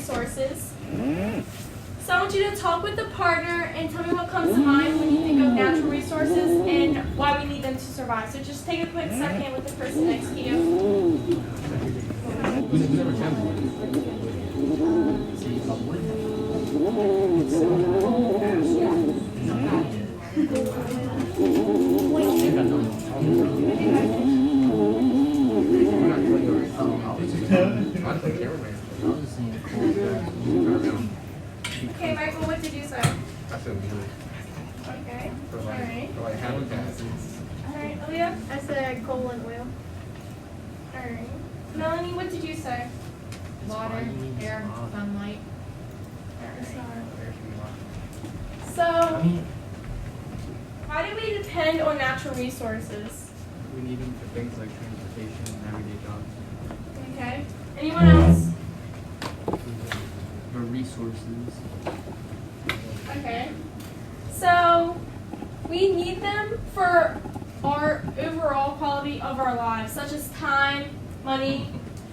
resources. So I want you to talk with the partner and tell me what comes to mind when you think of natural resources and why we need them to survive. So just take a quick second with the person next to you. Okay, Michael, what did you say? I said wood. Okay. For All right. habitat. All right, Aaliyah? I said coal and oil. All right. Melanie, what did you say? Water, air, sunlight. So, why do we depend on natural resources? We need them for things like transportation and everyday jobs. Okay. Anyone else? For resources. Okay. So, we need them for our overall quality of our lives, such as time, money.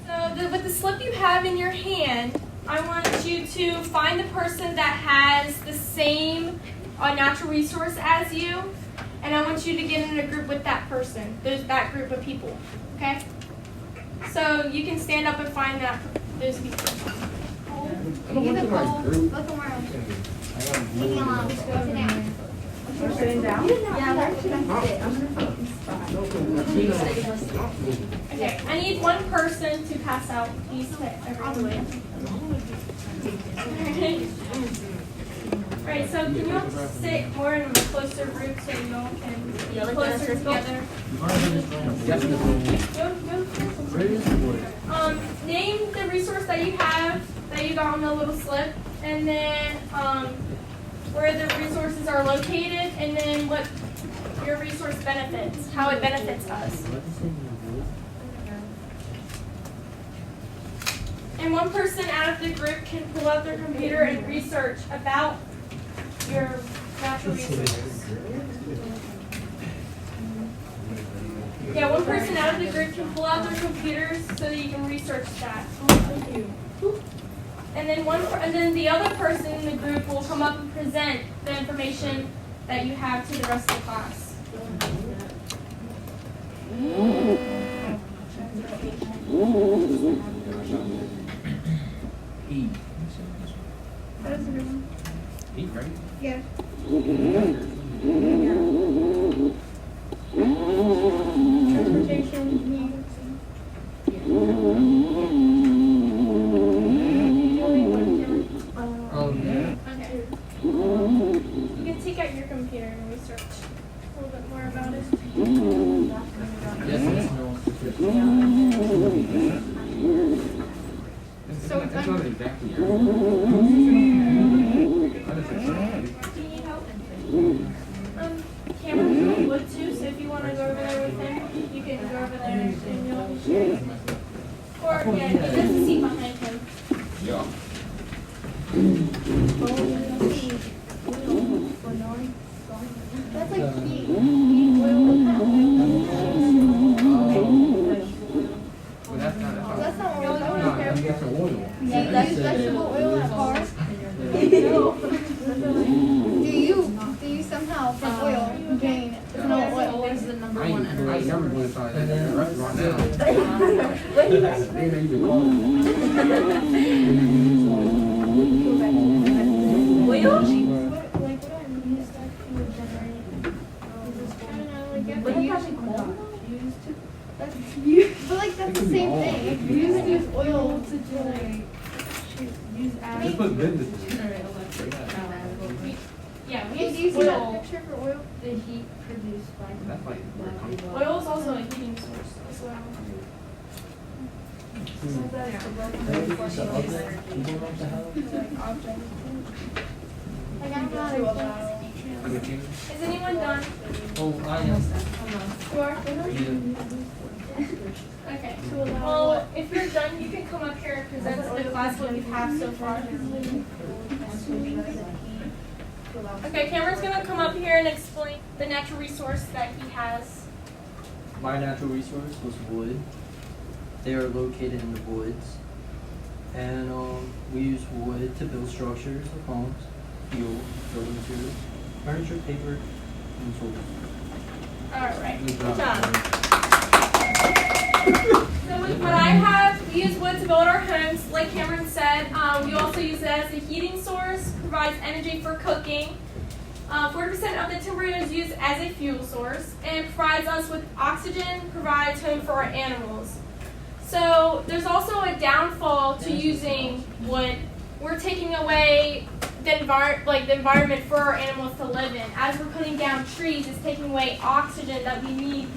So, with the slip you have in your hand, I want you to find the person that has the same natural resource as you, and I want you to get in a group with that person, that group of people, okay? So you can stand up and find those people. You the coal, look around. Leave me alone, just go sit down. We're sitting down? Yeah, Okay, I need one person to pass out these to everyone. Right, so can you all sit more in a closer group so you all can be closer together? Name the resource that you have, that you got on the little slip, and then where the resources are located, and then what your resource benefits, how it benefits us. And one person out of the group can pull out their computer and research about your natural resources. Yeah, one person out of the group can pull out their computers so that you can research that. And then the other person in the group will come up and present the information that you have to the rest of the class. Eat. That was a good one. Eat, right? Yeah. Transportation, needs. Okay. You can take out your computer and research a little bit more about it. Yes, no. So That's not exactly. Do you need help? Cameron would too, so if you want to go over there with him, you can go over there and you'll share. Or, yeah, there's a seat behind him. Yeah. That's like heat. But that's not. That's not oil. No, that's oil. Yeah, you use vegetable oil in a car. Do you somehow from oil gain no oil? Is the number I one ain't energy. never going to try that at a restaurant now. They ain't even close. But like that's the same thing. You used to use oil to do like Just put businesses. Yeah, we do you use see that oil. picture for oil? The heat produced by That's like Oil is also a heating source as well. Like I'm not Is anyone done? Oh, I am. You are? Okay. Well, if you're done, you can come up here and present to the class what you have so far. Okay, Cameron's going to come up here and explain the natural resource that he has. My natural resource was wood. They are located in the woods. And we use wood to build structures of homes, fuel, building materials, furniture, paper, and tools. All right. Good Good job. job. So with what I have, we use wood to build our homes. Like Cameron said, we also use it as a heating source, provides energy for cooking. 40% of the timber is used as a fuel source, and it provides us with oxygen, provides home for our animals. So there's also a downfall to using wood. We're taking away the environment for our animals to live in. As we're cutting down trees, it's taking away oxygen that we need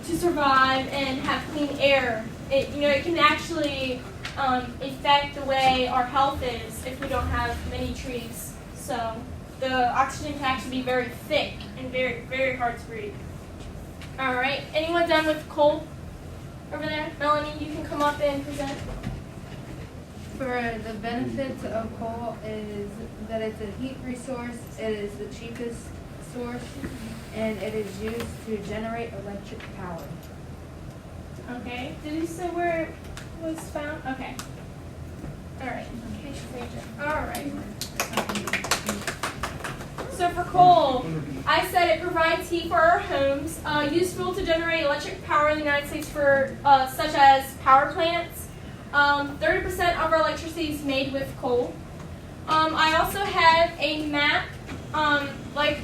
to survive and have clean air. It can actually affect the way our health is if we don't have many trees. So the oxygen can actually be very thick and very, very hard to breathe. All right, anyone done with coal over there? Melanie, you can come up and present. For the benefits of coal is that it's a heat resource, it is the cheapest source, and it is used to generate electric power. Okay, did you say where it was found? Okay. All right. All right. So for coal, I said it provides heat for our homes, used fuel to generate electric power in the United States for such as power plants. 30% of our electricity is made with coal. I also have a map, like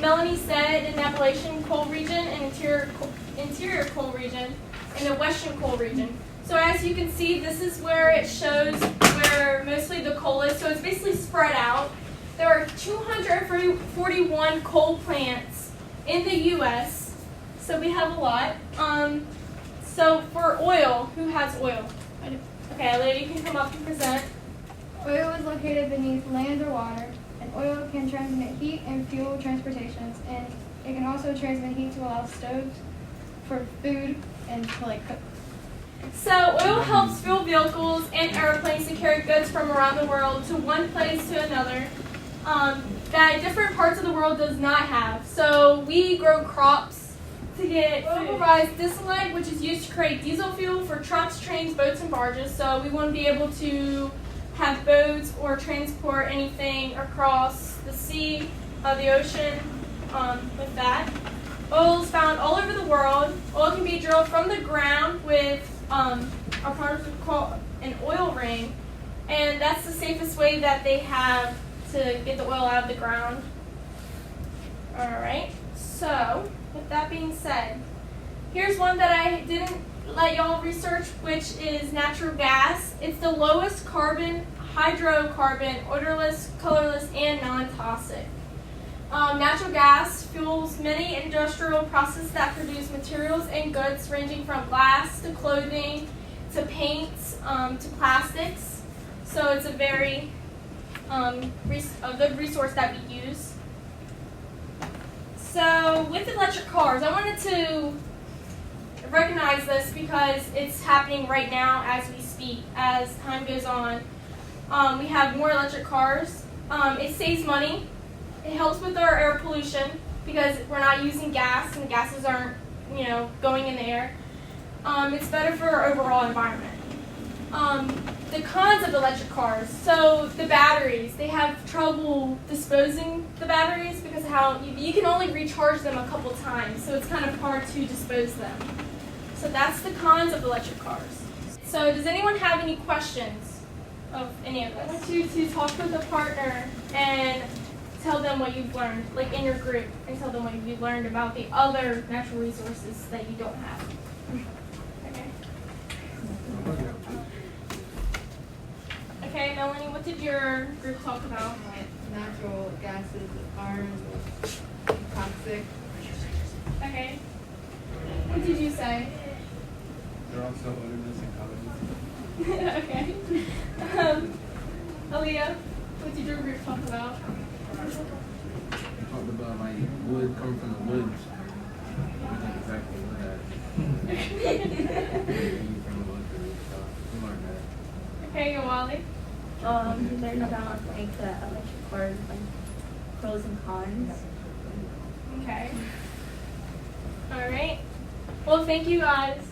Melanie said, in the Appalachian coal region and interior coal region and the western coal region. So as you can see, this is where it shows where mostly the coal is. So it's basically spread out. There are 241 coal plants in the U.S., so we have a lot. So for oil, who has oil? Okay, a lady can come up and present. Oil is located beneath land or water, and oil can transmit heat and fuel transportations, and it can also transmit heat to allow stoves for food and to cook. So oil helps fuel vehicles and airplanes to carry goods from around the world to one place to another that different parts of the world does not have. So we grow crops to get food. Oil provides distillate, which is used to create diesel fuel for trucks, trains, boats, and barges. So we want to be able to have boats or transport anything across the sea, the ocean with that. Oil is found all over the world. Oil can be drilled from the ground with our partners call an oil ring, and that's the safest way that they have to get the oil out of the ground. All right, so with that being said, here's one that I didn't let y'all research, which is natural gas. It's the lowest carbon, hydrocarbon, odorless, colorless, and non-toxic. Natural gas fuels many industrial processes that produce materials and goods ranging from glass to clothing to paints to plastics. So it's a very a good resource that we use. So with electric cars, I wanted to recognize this because it's happening right now as we speak. As time goes on, we have more electric cars. It saves money. It helps with our air pollution because we're not using gas and the gases aren't, going in the air. It's better for our overall environment. The cons of electric cars. So the batteries, they have trouble disposing the batteries because how you can only recharge them a couple times, so it's kind of hard to dispose them. So that's the cons of electric cars. So does anyone have any questions of any of this? I want you to talk with a partner and tell them what you've learned, like in your group, and tell them what you've learned about the other natural resources that you don't have. Okay. Okay, Melanie, what did your group talk about? Natural gases aren't toxic. Okay. What did you say? They're also odorless and colorless. Okay. Aaliyah, what did your group talk about? We talked about like wood coming from the woods. I think exactly what that. From the woods and stuff. We learned that. Okay, Wally. We learned about like the electric cars, like pros and cons. Okay. All right. Well, thank you guys.